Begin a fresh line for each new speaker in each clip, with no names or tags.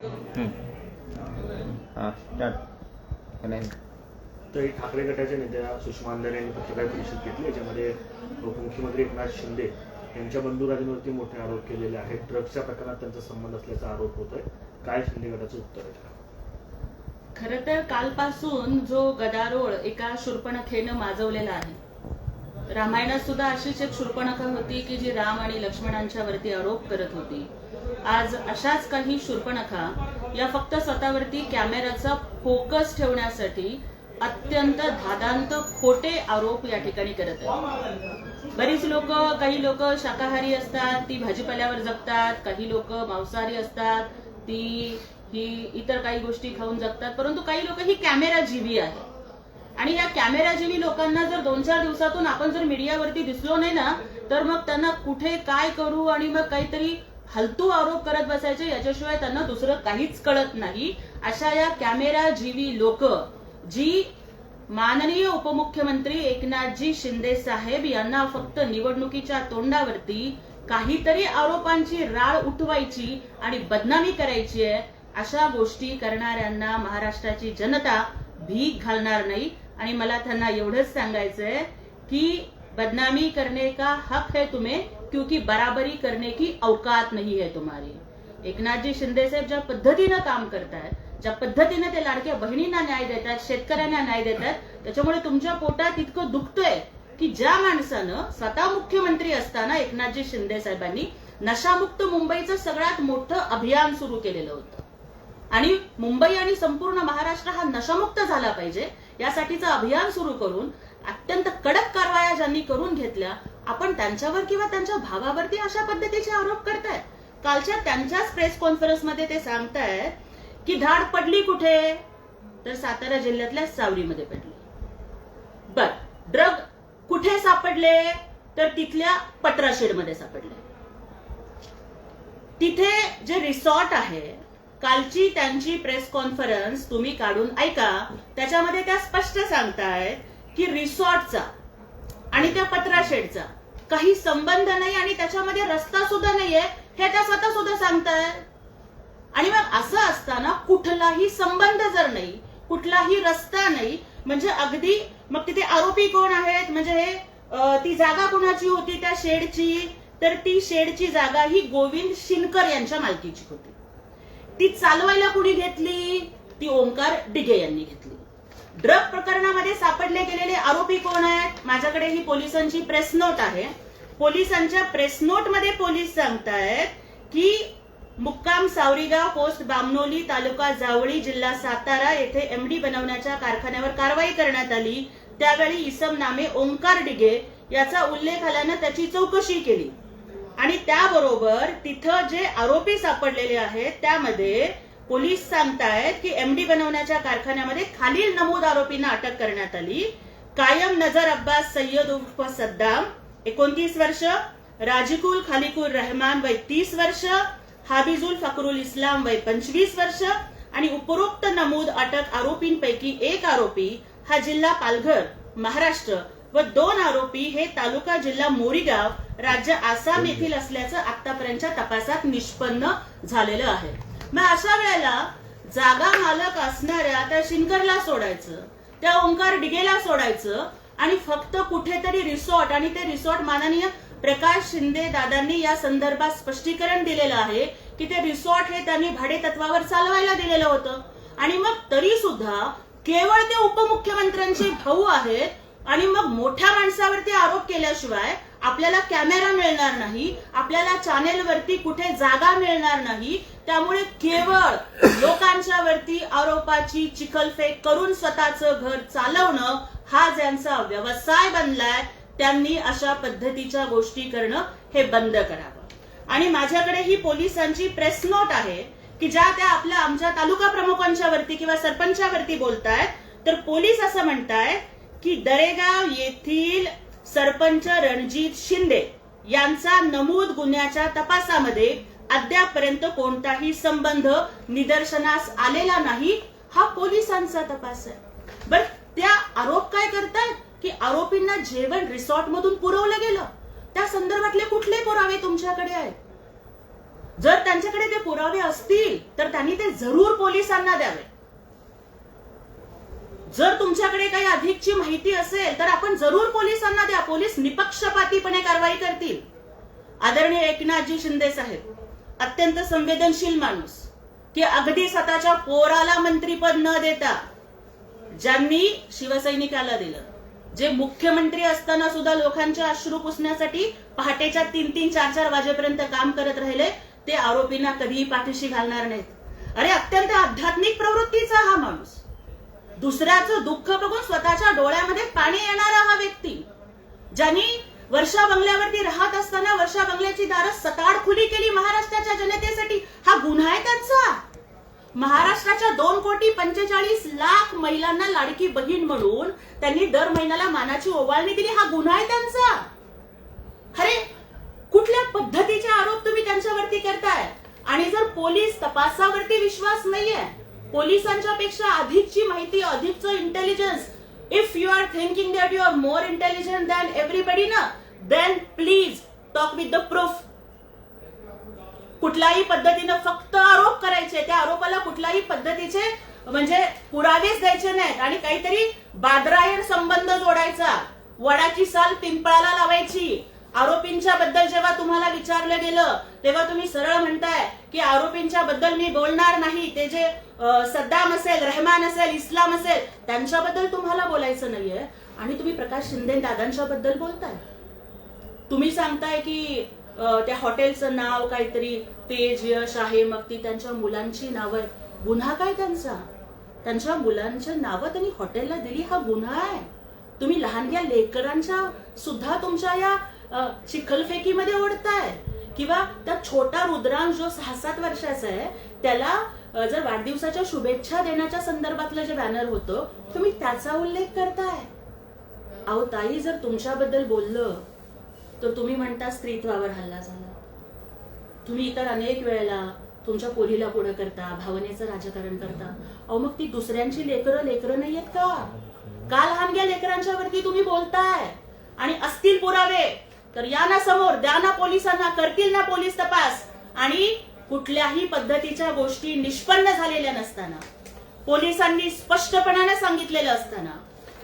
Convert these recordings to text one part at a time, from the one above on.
तरी ठाकरे गटाच्या नेत्या सुषमा अंधारे यांनी पत्रकार परिषद घेतली। याच्यामध्ये उपमुख्यमंत्री एकनाथ शिंदे यांच्या बंधुराजांवरती मोठे आरोप केलेले आहेत। ड्रग्सच्या प्रकरणात त्यांचा संबंध असल्याचा आरोप होतोय। काय शिंदे गटाचं उत्तर आहे?
खरं तर कालपासून जो गदारोळ एका शूर्पणखेनं माजवलेला आहे, रामायणात सुद्धा अशीच एक शूर्पणखा होती की जी राम आणि लक्ष्मणांच्या वरती आरोप करत होती। आज अशाच काही शूर्पणखा या फक्त स्वतःवरती कॅमेराचा फोकस ठेवण्यासाठी अत्यंत धादांत खोटे आरोप या ठिकाणी करत आहेत। बरीच लोक, काही लोक शाकाहारी असतात, ती भाजीपाल्यावर जगतात, काही लोक मांसाहारी असतात, ती इतर काही गोष्टी खाऊन जगतात, परंतु काही लोक ही कॅमेरा जीवी आहे। आणि या कॅमेरा जीवी लोकांना जर 2-4 दिवसातून आपण जर मीडियावरती दिसलो नाही ना, तर मग त्यांना कुठे काय करू आणि मग काहीतरी फालतू आरोप करत बसायचे, याच्याशिवाय त्यांना दुसरं काहीच कळत नाही। अशा या कॅमेरा जीवी लोक जी माननीय उपमुख्यमंत्री एकनाथजी शिंदे साहेब यांना फक्त निवडणुकीच्या तोंडावरती काहीतरी आरोपांची राळ उठवायची आणि बदनामी करायची आहे, अशा गोष्टी करणाऱ्यांना महाराष्ट्राची जनता भीक घालणार नाही। आणि मला त्यांना एवढंच सांगायचंय की बदनामी करने का हक है तुम्हें, क्योंकि बराबरी करने की औकात नहीं है तुम्हारी। एकनाथजी शिंदे साहेब ज्या पद्धतीनं काम करतायत, ज्या पद्धतीने ते लाडक्या बहिणींना न्याय देतात, शेतकऱ्यांना न्याय देतात, त्याच्यामुळे तुमच्या पोटात इतकं दुखतंय की ज्या माणसानं स्वतः मुख्यमंत्री असताना एकनाथजी शिंदे साहेबांनी नशामुक्त मुंबईचं सगळ्यात मोठं अभियान सुरू केलेलं होतं आणि मुंबई आणि संपूर्ण महाराष्ट्र हा नशामुक्त झाला पाहिजे यासाठीचं अभियान सुरू करून अत्यंत कडक कारवाया ज्यांनी करून घेतल्या, आपण त्यांच्यावर किंवा त्यांच्या भावावरती अशा पद्धतीचे आरोप करतायत। कालच्या त्यांच्याच प्रेस कॉन्फरन्समध्ये ते सांगतायत की धाड पडली कुठे, तर सातारा जिल्ह्यातल्या सावरीमध्ये पडली। बर, ड्रग कुठे सापडले, तर तिथल्या पटराशेडमध्ये सापडले। तिथे जे रिसॉर्ट आहे, कालची त्यांची प्रेस कॉन्फरन्स तुम्ही काढून ऐका, त्याच्यामध्ये त्या स्पष्ट सांगतायत की रिसॉर्टचा आणि त्या पत्रा शेडचा काही संबंध नाही आणि त्याच्यामध्ये रस्ता सुद्धा नाहीये, हे त्या स्वतः सुद्धा सांगतायत। आणि मग असं असताना कुठलाही संबंध जर नाही, कुठलाही रस्ता नाही, म्हणजे अगदी मग तिथे आरोपी कोण आहेत, म्हणजे ती जागा कोणाची होती त्या शेडची, तर ती शेडची जागा ही गोविंद शिनकर यांच्या मालकीची होती। ती चालवायला कुणी घेतली, ती ओंकार डिगे यांनी घेतली। ड्रग प्रकरणामध्ये सापडले गेलेले आरोपी कोण आहेत, माझ्याकडे ही पोलिसांची प्रेस नोट आहे। पोलिसांच्या प्रेस नोट मध्ये पोलीस सांगतायत की मुक्काम सावरीगाव, पोस्ट बामनोली, तालुका जावळी, जिल्हा सातारा येथे एमडी बनवण्याच्या कारखान्यावर कारवाई करण्यात आली। त्यावेळी इसम नामे ओंकार डिगे याचा उल्लेख आल्यानं त्याची चौकशी केली आणि त्याबरोबर तिथं जे आरोपी सापडलेले आहेत त्यामध्ये पोलीस सांगतायत की एमडी बनवण्याच्या कारखान्यामध्ये खालील नमूद आरोपींना अटक करण्यात आली। कायम नजर अब्बास सय्यद उर्फ सद्दाम 29 वर्ष, राजिकुल खालिकुल रहमान वय 30 वर्ष, हाबिजुल फकरुल इस्लाम वय 25 वर्ष आणि उपरोक्त नमूद अटक आरोपींपैकी एक आरोपी हा जिल्हा पालघर महाराष्ट्र व 2 आरोपी हे तालुका जिल्हा मोरीगाव राज्य आसाम येथील असल्याचं आतापर्यंतच्या तपासात निष्पन्न झालेलं आहे। मग अशा वेळेला जागा मालक असणाऱ्या त्या शिनकरला सोडायचं, त्या ओंकार डिगेला सोडायचं आणि फक्त कुठेतरी रिसॉर्ट, आणि ते रिसॉर्ट माननीय प्रकाश शिंदे दादांनी या संदर्भात स्पष्टीकरण दिलेलं आहे की ते रिसॉर्ट हे त्यांनी भाडे तत्वावर चालवायला दिलेलं होतं। आणि मग तरी सुद्धा केवळ ते उपमुख्यमंत्र्यांचे भाऊ आहेत आणि मग मोठ्या माणसावरती आरोप केल्याशिवाय आपल्याला कॅमेरा मिळणार नाही, आपल्याला चॅनेलवरती कुठे जागा मिळणार नाही। त्यामुळे केवळ लोकांच्या वरती आरोपाची चिखलफेक करून स्वतःचं घर चालवणं हा ज्यांचा व्यवसाय बनलाय, त्यांनी अशा पद्धतीच्या गोष्टी करणं हे बंद करावं। आणि माझ्याकडे ही पोलिसांची प्रेस नोट आहे की ज्या त्या आमच्या तालुका प्रमुखांच्या वरती किंवा सरपंचावरती बोलतायत, तर पोलीस असं म्हणतायत की दरेगाव येथील सरपंच रणजित शिंदे यांचा नमूद गुन्ह्याच्या तपासामध्ये अद्यापर्यंत कोणताही संबंध निदर्शनास आलेला नाही, हा पोलिसांचा तपास आहे। बर, त्या आरोप काय करतायत की आरोपींना जेवण रिसॉर्ट मधून पुरवलं गेलं, त्या संदर्भातले कुठले पुरावे तुमच्याकडे आहेत? जर त्यांच्याकडे ते पुरावे असतील तर त्यांनी ते जरूर पोलिसांना द्यावे. जर तुमच्याकडे काही अधिकची माहिती असेल तर आपण जरूर पोलिसांना द्या. पोलीस निपक्षपातीपणे कारवाई करतील. आदरणीय एकनाथजी शिंदे साहेब अत्यंत संवेदनशील माणूस, की अगदी स्वतःच्या पोराला मंत्रीपद न देता ज्यांनी शिवसैनिकाला दिलं, जे मुख्यमंत्री असताना सुद्धा लोकांचे अश्रू पुसण्यासाठी पहाटेच्या 3-3, 4-4 वाजेपर्यंत काम करत राहिले, ते आरोपींना कधीही पाठीशी घालणार नाहीत. अरे अत्यंत आध्यात्मिक प्रवृत्तीचा हा माणूस, दुसऱ्याचं दुःख बघून स्वतःच्या डोळ्यामध्ये पाणी येणारा हा व्यक्ती, ज्यांनी वर्षा बंगल्यावरती राहत असताना वर्षा बंगल्याची दारं सताड खुली केली महाराष्ट्राच्या जनतेसाठी. हा गुन्हा आहे त्यांचा. महाराष्ट्राच्या 2,45,00,000 महिलांना लाडकी बहीण म्हणून त्यांनी दर महिन्याला मानाची ओवाळणी दिली. हा गुन्हा आहे त्यांचा. अरे कुठल्या पद्धतीचे आरोप तुम्ही त्यांच्यावरती करताय? आणि जर पोलीस तपासावरती विश्वास नाहीये, पोलिसांच्या पेक्षा अधिकची माहिती, अधिकचं intelligence, if you are thinking that you are more intelligent than everybody ना, then please talk with the proof. कुठल्याही पद्धतीनं फक्त आरोप करायचे, त्या आरोपाला कुठल्याही पद्धतीचे म्हणजे पुरावेच द्यायचे नाहीत आणि काहीतरी बादरायण संबंध जोडायचा, वडाची साल पिंपळाला लावायची. आरोपींच्या बद्दल जेव्हा तुम्हाला विचारलं गेलं तेव्हा तुम्ही सरळ म्हणताय की आरोपींच्या बद्दल मी बोलणार नाही. ते जे सद्दाम असेल, रहमान असेल, इस्लाम असेल, त्यांच्याबद्दल तुम्हाला बोलायचं नाहीये आणि तुम्ही प्रकाश शिंदे दादांच्या बद्दल बोलताय. तुम्ही सांगताय की त्या हॉटेलचं नाव काहीतरी तेज, यश आहे, मग ती त्यांच्या मुलांची नावं आहे. गुन्हा काय त्यांचा? त्यांच्या मुलांची नावं त्यांनी हॉटेलला दिली, हा गुन्हा आहे. तुम्ही लहानग्या लेकरांच्या सुद्धा तुमच्या या चिखलफेकीमध्ये ओढताय. किंवा त्या छोटा रुद्रांश जो 6-7 वर्षाचा आहे त्याला जर वाढदिवसाच्या शुभेच्छा देण्याच्या संदर्भातलं जे बॅनर होतं तुम्ही त्याचा उल्लेख करताय. अहो ताई, जर तुमच्याबद्दल बोललं तर तुम्ही म्हणता स्त्रीत्वावर हल्ला झाला. तुम्ही इतर अनेक वेळेला तुमच्या पोरीला पुढे करता, भावनेचं राजकारण करता. अहो मग ती दुसऱ्यांची लेकरं नाहीयेत का? का लहानग्या लेकरांच्या वरती तुम्ही बोलताय? आणि असतील पुरावे तर या ना समोर, द्या ना पोलिसांना, करतील ना पोलीस तपास. आणि कुठल्याही पद्धतीच्या गोष्टी निष्पन्न झालेल्या नसताना, पोलिसांनी स्पष्टपणाने सांगितलेलं असताना,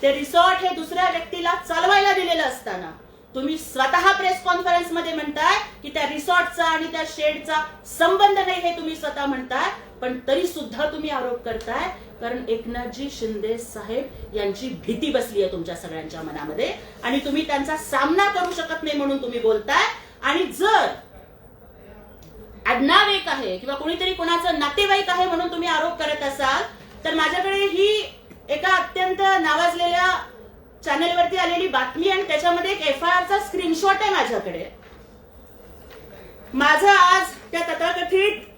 ते रिसॉर्ट हे दुसऱ्या व्यक्तीला चालवायला दिलेलं असताना, तुम्ही स्वतः प्रेस कॉन्फरन्स मध्ये म्हणताय की त्या रिसॉर्टचा आणि त्या शेडचा संबंध नाही, हे तुम्ही स्वतः म्हणताय. पण तरी सुद्धा तुम्ही आरोप करताय कारण एकनाथजी शिंदे साहेब यांची भीती बसली आहे तुमच्या सगळ्यांच्या मनामध्ये आणि तुम्ही त्यांचा सामना करू शकत नाही म्हणून तुम्ही बोलताय. आणि जर आडनाव एक आहे किंवा कोणीतरी कोणाचं नातेवाईक आहे म्हणून तुम्ही आरोप करत असाल तर माझ्याकडे ही एका अत्यंत नावाजलेल्या चॅनलवरती आलेली बातमी आणि त्याच्यामध्ये एक FIR चा स्क्रीनशॉट आहे माझ्याकडे. माझं आज त्या तथाकथित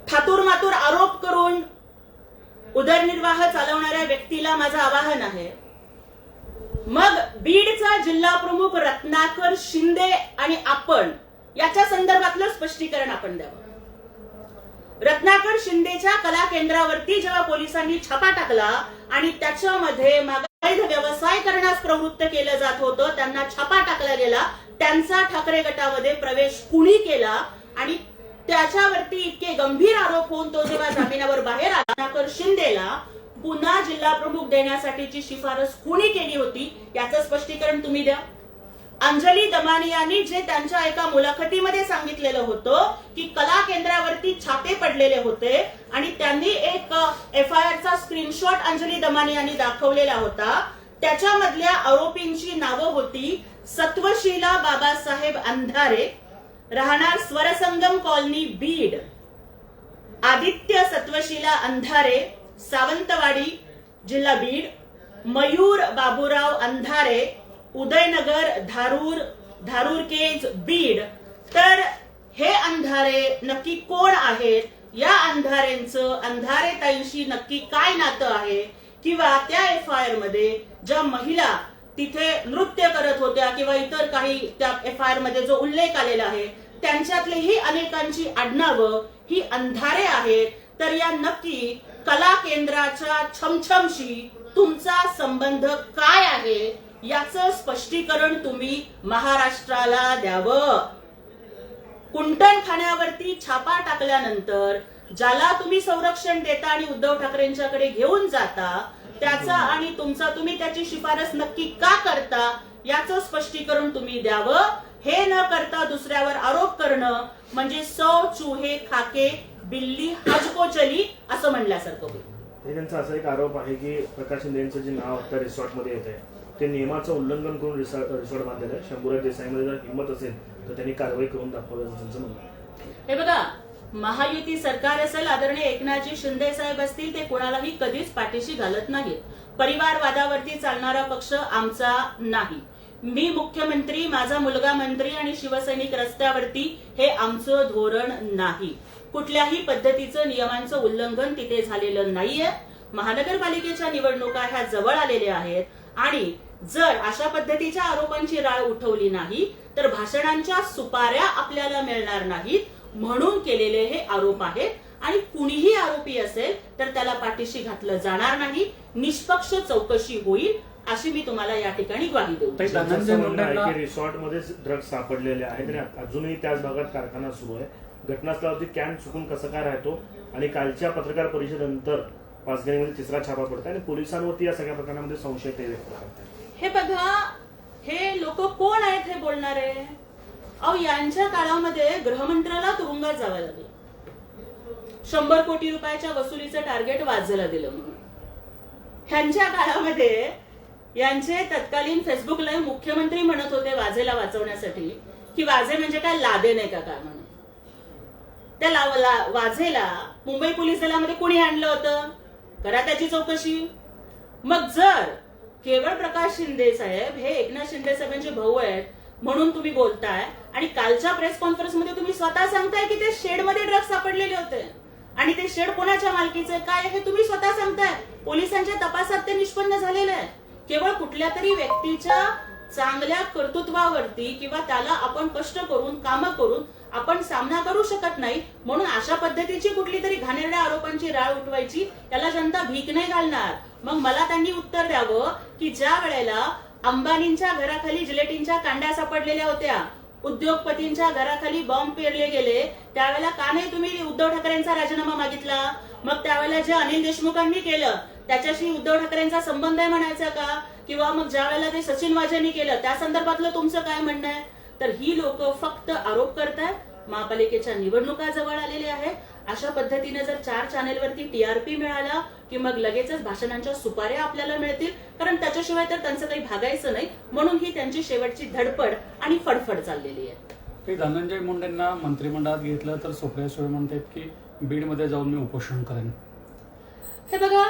थातूर-मातूर आरोप करून उदरनिर्वाह चालवणाऱ्या व्यक्तीला माझं आवाहन आहे, मग बीडचा जिल्हा प्रमुख रत्नाकर शिंदे आणि आपण याच्या संदर्भातलं स्पष्टीकरण आपण द्यावं. रत्नाकर शिंदेच्या कला केंद्रावरती जेव्हा पोलिसांनी छापा टाकला आणि त्याच्यामध्ये अवैध व्यवसाय करण्यास प्रवृत्त केलं जात होतं, त्यांना छापा टाकला गेला, त्यांचा ठाकरे गटामध्ये प्रवेश कुणी केला आणि त्याच्यावरती इतके गंभीर आरोप होऊन तो जेव्हा जामिनावर बाहेर आला, रत्नाकर शिंदेला पुन्हा जिल्हा प्रमुख देण्यासाठीची शिफारस कुणी केली होती याचं स्पष्टीकरण तुम्ही द्या. अंजली दमानियांनी जे त्यांच्या एका मुलाखतीमध्ये सांगितलेलं होतं की कला केंद्रावरती छापे पडलेले होते आणि त्यांनी एक FIR चा स्क्रीनशॉट अंजली दमानियांनी दाखवलेला होता, त्याच्यामधल्या आरोपींची नावं होती सत्वशीला बाबासाहेब अंधारे, राहणार स्वरसंगम कॉलनी बीड, आदित्य सत्वशीला अंधारे, सावंतवाडी जिल्हा बीड, मयूर बाबूराव अंधारे, उदयनगर धारूर केज बीड. तर हे अंधारे नक्की कोण आहेत? या अंधारेंचं अंधारेताईंशी नक्की काय नातं आहे? किंवा त्या FIR मध्ये ज्या महिला तिथे नृत्य करत होत्या किंवा इतर काही त्या FIR मध्ये जो उल्लेख आलेला आहे त्यांच्यातलेही अनेकांची आडनावं ही अंधारे आहेत. तर या नक्की कला केंद्राच्या छमछमशी तुमचा संबंध काय आहे याचं स्पष्टीकरण तुम्ही महाराष्ट्राला द्यावं. कुंटणखान्यावरती छापा टाकल्यानंतर ज्याला तुम्ही संरक्षण देता आणि उद्धव ठाकरेंच्याकडे घेऊन जाता त्याचा आणि तुमचा तुम्ही त्याची शिफारस नक्की का करता याचं स्पष्टीकरण तुम्ही द्यावं. हे न करता दुसऱ्यावर आरोप करणं म्हणजे सौ चूहे खाके बिल्ली हजको चली असं म्हणल्यासारखं होईल.
हे त्यांचा असा एक आरोप आहे की प्रकाश शिंदे यांचं जे नाव आता रिसॉर्टमध्ये येत आहे ते नियमाचं उल्लंघन करून रिसॉर्ट बांधलेलं आहे. शंभूराज देसाईमध्ये जर हिंमत असेल तर त्यांनी कारवाई करून दाखवावी असं त्यांचं म्हणणं आहे.
हे बघा, महायुती सरकार असेल, आदरणीय एकनाथजी शिंदे साहेब असतील, ते कोणालाही कधीच पाठीशी घालत नाहीत. परिवारवादावरती चालणारा पक्ष आमचा नाही. मी मुख्यमंत्री, माझा मुलगा मंत्री आणि शिवसैनिक रस्त्यावरती हे आमचं धोरण नाही. कुठल्याही पद्धतीचं नियमांचं उल्लंघन तिथे झालेलं नाहीये. महानगरपालिकेच्या निवडणुका ह्या जवळ आलेल्या आहेत आणि जर अशा पद्धतीच्या आरोपांची राळ उठवली नाही तर भाषणांच्या सुपाऱ्या आपल्याला मिळणार नाहीत म्हणून केलेले हे आरोप आहेत. आणि कुणीही आरोपी असेल तर त्याला पाठीशी घातलं जाणार नाही. निष्पक्ष चौकशी होईल अशी मी तुम्हाला या ठिकाणी ग्वाही देऊ.
रिसॉर्टमध्ये ड्रग्ज सापडलेले आहेत आणि अजूनही त्याच भागात कारखाना सुरू आहे. घटनास्थळावरती कॅन चुकून कसं काय राहतो आणि कालच्या पत्रकार परिषदेनंतर पाचगणीमध्ये तिसरा छापा पडतो आणि पोलिसांवरती या सगळ्या प्रकरणामध्ये संशय व्यक्त करतात.
हे बघा, हे लोक कोण आहेत हे बोलणारे? अहो, यांच्या काळामध्ये गृहमंत्र्याला तुरुंगात जावं लागलं. 100 कोटी रुपयाच्या वसुलीचं टार्गेट वाजेला दिलं म्हणून. ह्यांच्या काळामध्ये यांचे तत्कालीन फेसबुक लाईव्ह मुख्यमंत्री म्हणत होते वाजेला वाचवण्यासाठी की वाजे म्हणजे काय लादे नाही का म्हणून. त्या वाझेला मुंबई पोलीस दलामध्ये कोणी आणलं होतं? करा त्याची चौकशी. मग जर केवळ प्रकाश शिंदे साहेब हे एकनाथ शिंदे साहेबांचे भाऊ आहेत म्हणून तुम्ही बोलताय आणि कालच्या प्रेस कॉन्फरन्समध्ये तुम्ही स्वतः सांगताय की ते शेडमध्ये ड्रग्ज सापडलेले होते आणि ते शेड कोणाच्या मालकीचे काय हे तुम्ही स्वतः सांगताय. पोलिसांच्या तपासात ते निष्पन्न झालेलं आहे. केवळ कुठल्या तरी व्यक्तीच्या चांगल्या कर्तृत्वावरती किंवा त्याला आपण कष्ट करून कामं करून आपण सामना करू शकत नाही म्हणून अशा पद्धतीची कुठली तरी घाणेरड्या आरोपांची राळ उठवायची त्याला जनता भीक नाही घालणार. मग मला त्यांनी उत्तर द्यावं की ज्या वेळेला अंबानींच्या घराखाली जिलेटिनच्या कांड्या सापडलेल्या होत्या, उद्योगपतींच्या घराखाली बॉम्ब पेरले गेले, त्यावेळेला का नाही तुम्ही उद्धव ठाकरेंचा राजीनामा मागितला? मग त्यावेळेला जे अनिल देशमुखांनी केलं त्याच्याशी उद्धव ठाकरेंचा संबंध आहे म्हणायचा का? किंवा मग ज्या वेळेला ते सचिन वाजेंनी केलं त्या संदर्भातलं तुमचं काय म्हणणं आहे? तर ही लोक फक्त आरोप करतायत. महापालिकेच्या निवडणुका जवळ आलेल्या आहेत. अशा पद्धतीने जर 4 चॅनेलवरती टीआरपी मिळाला की मग लगेचच भाषणांच्या सुपाऱ्या आपल्याला मिळतील, कारण त्याच्याशिवाय तर त्यांचं काही भागायचं नाही म्हणून ही त्यांची शेवटची धडपड आणि फडफड चाललेली आहे.
धनंजय मुंडेंना मंत्रिमंडळात घेतलं तर सुप्रिया सुळे म्हणतात की बीडमध्ये जाऊन मी उपोषण करेन.
हे बघा,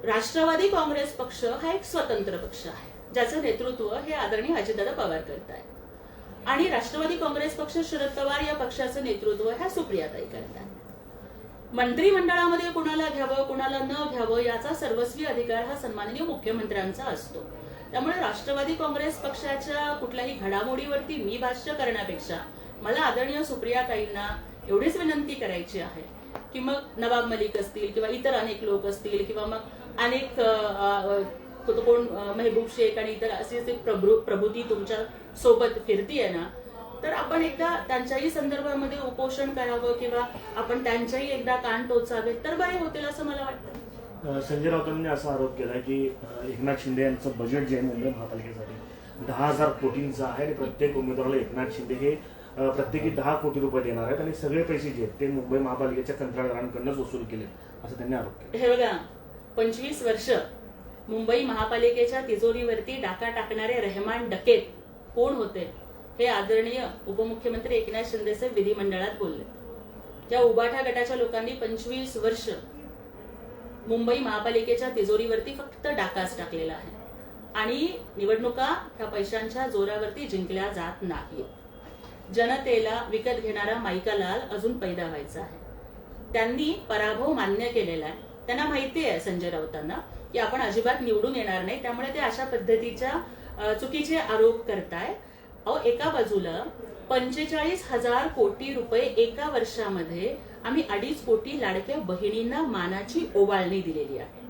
राष्ट्रवादी काँग्रेस पक्ष हा एक स्वतंत्र पक्ष आहे ज्याचं नेतृत्व हे आदरणीय अजितदादा पवार करतायत आणि राष्ट्रवादी काँग्रेस पक्ष शरद पवार या पक्षाचं नेतृत्व ह्या सुप्रियाताई करतात. मंत्रिमंडळामध्ये कुणाला घ्यावं कुणाला न घ्यावं याचा सर्वस्वी अधिकार हा सन्माननीय मुख्यमंत्र्यांचा असतो. त्यामुळे राष्ट्रवादी काँग्रेस पक्षाच्या कुठल्याही घडामोडीवरती मी भाष्य करण्यापेक्षा मला आदरणीय सुप्रियाताईंना एवढीच विनंती करायची आहे की मग नवाब मलिक असतील किंवा इतर अनेक लोक असतील किंवा मग अनेक कोण मेहबूब शेख आणि इतर असे प्रभूती तुमच्या सोबत फिरतीये ना, तर आपण एकदा त्यांच्याही संदर्भामध्ये उपोषण करावं किंवा आपण त्यांच्याही एकदा कान टोचावेत तर बरे होतील असं मला वाटतं.
संजय राऊतांनी असा आरोप केला की एकनाथ शिंदे यांचं बजेट जे आहे मुंबई महापालिकेसाठी 10,000 कोटींचं आहे आणि प्रत्येक उमेदवाराला एकनाथ शिंदे हे प्रत्येकी 10 कोटी रुपये देणार आहेत आणि सगळे पैसे जे आहेत ते मुंबई महापालिकेच्या कंत्राटदारांकडूनच वसूल केले असं त्यांनी आरोप केला.
हे बघा, 25 वर्ष मुंबई महापालिकेच्या तिजोरीवरती डाका टाकणारे रहमान डकेत कोण होते हे आदरणीय उपमुख्यमंत्री एकनाथ शिंदे साहेब विधिमंडळात बोलले. त्या उबाठा गटाच्या लोकांनी 25 वर्ष मुंबई महापालिकेच्या तिजोरीवरती फक्त डाकाच टाकलेला आहे आणि निवडणुका ह्या पैशांच्या जोरावरती जिंकल्या जात नाही. जनतेला विकत घेणारा माईकालाल अजून पैदा व्हायचा आहे. त्यांनी पराभव मान्य केलेला आहे. त्यांना माहिती आहे संजय राऊतांना की आपण अजिबात निवडून येणार नाही, त्यामुळे ते अशा पद्धतीच्या चुकीचे आरोप करताय. अहो, एका बाजूला 45,000 कोटी रुपये एका वर्षामध्ये आम्ही 2.5 कोटी लाडक्या बहिणींना मानाची ओवाळणी दिलेली आहे.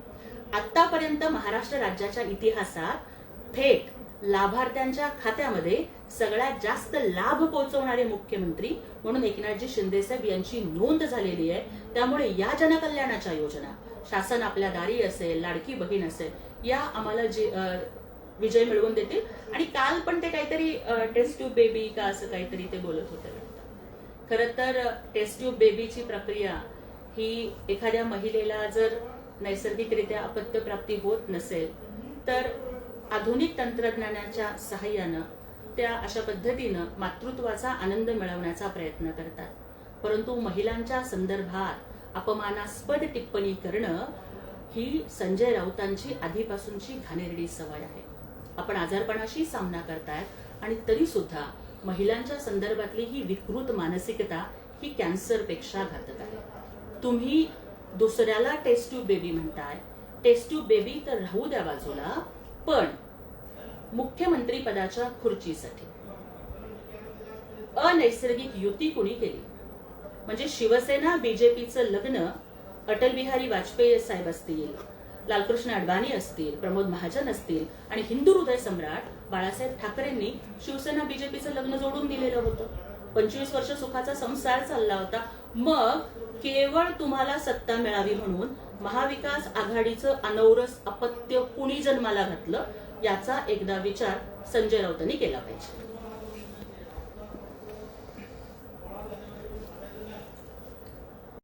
आतापर्यंत महाराष्ट्र राज्याच्या इतिहासात थेट लाभार्थ्यांच्या खात्यामध्ये सगळ्यात जास्त लाभ पोहोचवणारे मुख्यमंत्री म्हणून एकनाथजी शिंदे साहेब यांची नोंद झालेली आहे. त्यामुळे या जनकल्याणाच्या योजना, शासन आपल्या दारी असेल, लाडकी बहीण असेल, या आम्हाला विजय मिळवून देतील. आणि काल पण ते काहीतरी टेस्ट ट्यूब बेबी का असं काहीतरी ते बोलत होते. खरं तर टेस्ट ट्यूब बेबीची प्रक्रिया ही एखाद्या महिलेला जर नैसर्गिकरित्या अपत्य प्राप्ती होत नसेल तर आधुनिक तंत्रज्ञानाच्या सहाय्यानं त्या अशा पद्धतीनं मातृत्वाचा आनंद मिळवण्याचा प्रयत्न करतात. परंतु महिलांच्या संदर्भात अपमानास्पद टिप्पणी करणं ही संजय राऊतांची आधीपासूनची घाणेरडी सवय आहे. आपण आजारपणाशी सामना करतायत आणि तरी सुद्धा महिलांच्या संदर्भातली ही विकृत मानसिकता ही कॅन्सरपेक्षा घातक आहे. तुम्ही दुसऱ्याला टेस्ट ट्यूब बेबी म्हणताय. टेस्ट ट्यूब बेबी तर राहू द्या बाजूला, पण मुख्यमंत्री पदाच्या खुर्चीसाठी अनैसर्गिक युती कुणी केली? म्हणजे शिवसेना बीजेपीचं लग्न अटल बिहारी वाजपेयी साहेब असतील, लालकृष्ण अडवाणी असतील, प्रमोद महाजन असतील आणि हिंदू हृदय सम्राट बाळासाहेब ठाकरेंनी शिवसेना बीजेपीचं लग्न जोडून दिलेलं होतं. 25 वर्ष सुखाचा संसार चालला होता. मग केवळ तुम्हाला सत्ता मिळावी म्हणून महाविकास आघाडीचं अनौरस अपत्य कुणी जन्माला घातलं, याचा एकदा विचार संजय राऊतांनी केला पाहिजे.